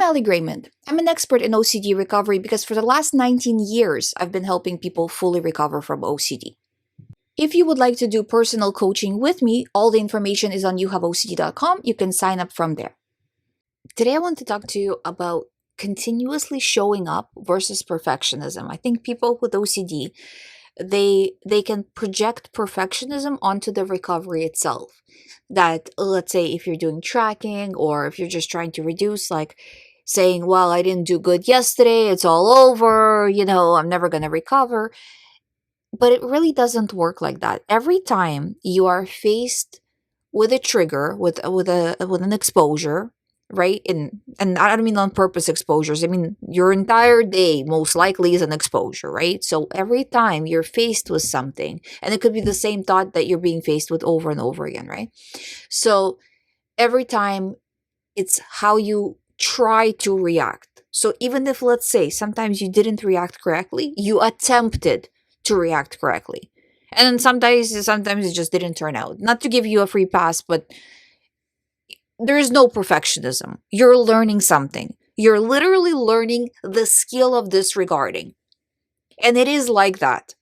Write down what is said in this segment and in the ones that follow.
I'm GREYMOND. I'm an expert in OCD recovery because for the last 19 years, I've been helping people fully recover from OCD. If you would like to do personal coaching with me, all the information is on youhaveocd.com. You can sign up from there. Today, I want to talk to you about continuously showing up versus perfectionism. I think people with OCD, they can project perfectionism onto the recovery itself. That, let's say, if you're doing tracking or if you're just trying to reduce, like saying, well, I didn't do good yesterday, it's all over, I'm never going to recover. But it really doesn't work like that. Every time you are faced with a trigger, with an exposure, right? And I don't mean on purpose exposures. I mean your entire day most likely is an exposure, right? So every time you're faced with something, and it could be the same thought that you're being faced with over and over again, right? So every time it's how you try to react. So even if, let's say, sometimes you didn't react correctly, you attempted to react correctly. And then sometimes it just didn't turn out. Not to give you a free pass, but there is no perfectionism. You're learning something. You're literally learning the skill of disregarding. And it is like that.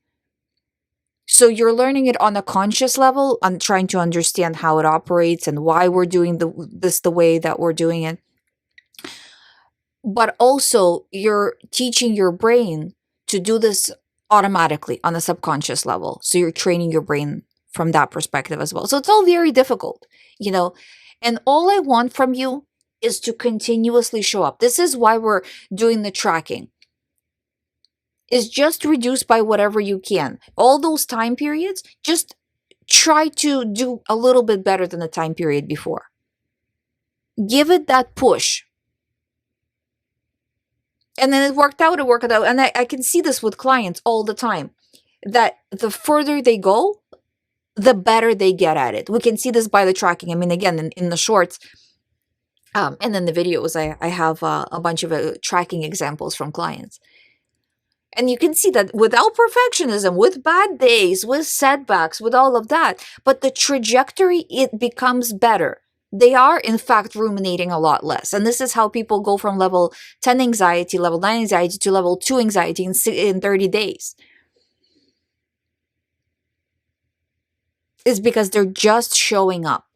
So you're learning it on a conscious level, on trying to understand how it operates and why we're doing this the way that we're doing it. But also you're teaching your brain to do this automatically on a subconscious level. So you're training your brain from that perspective as well. So it's all very difficult, and all I want from you is to continuously show up. This is why we're doing the tracking. Is just reduce by whatever you can. All those time periods, just try to do a little bit better than the time period before. Give it that push. And then it worked out. And I can see this with clients all the time, that the further they go, the better they get at it. We can see this by the tracking. I mean, again, in the shorts, and then the videos, I have a bunch of tracking examples from clients. And you can see that without perfectionism, with bad days, with setbacks, with all of that, but the trajectory, it becomes better. They are, in fact, ruminating a lot less. And this is how people go from level 10 anxiety, level 9 anxiety to level 2 anxiety in 30 days. Is because they're just showing up.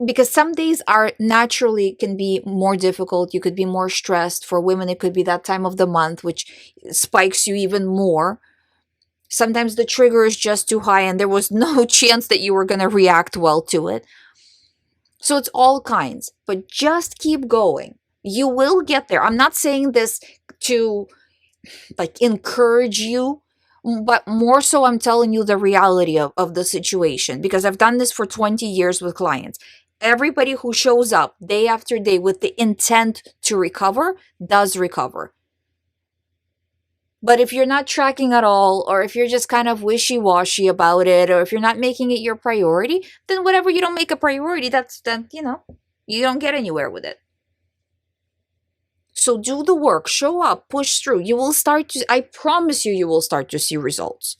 Because some days are naturally can be more difficult. You could be more stressed. For women, it could be that time of the month, which spikes you even more. Sometimes the trigger is just too high and there was no chance that you were going to react well to it. So it's all kinds, but just keep going. You will get there. I'm not saying this to encourage you, but more so I'm telling you the reality of the situation, because I've done this for 20 years with clients. Everybody who shows up day after day with the intent to recover does recover. But if you're not tracking at all, or if you're just kind of wishy-washy about it, or if you're not making it your priority, then whatever you don't make a priority, you don't get anywhere with it. So do the work, show up, push through. I promise you will start to see results.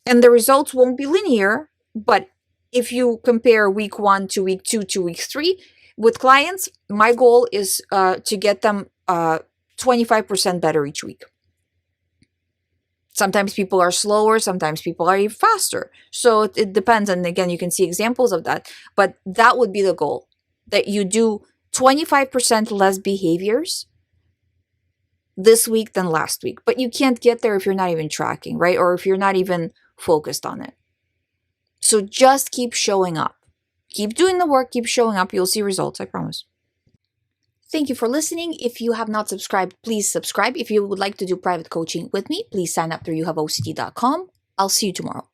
And the results won't be linear, but if you compare week 1 to week 2 to week 3, with clients, my goal is to get them 25% better each week. Sometimes people are slower, sometimes people are even faster. So it depends. And again, you can see examples of that. But that would be the goal, that you do 25% less behaviors this week than last week. But you can't get there if you're not even tracking, right? Or if you're not even focused on it. So just keep showing up. Keep doing the work, keep showing up. You'll see results, I promise. Thank you for listening. If you have not subscribed, please subscribe. If you would like to do private coaching with me, please sign up through youhaveocd.com. I'll see you tomorrow.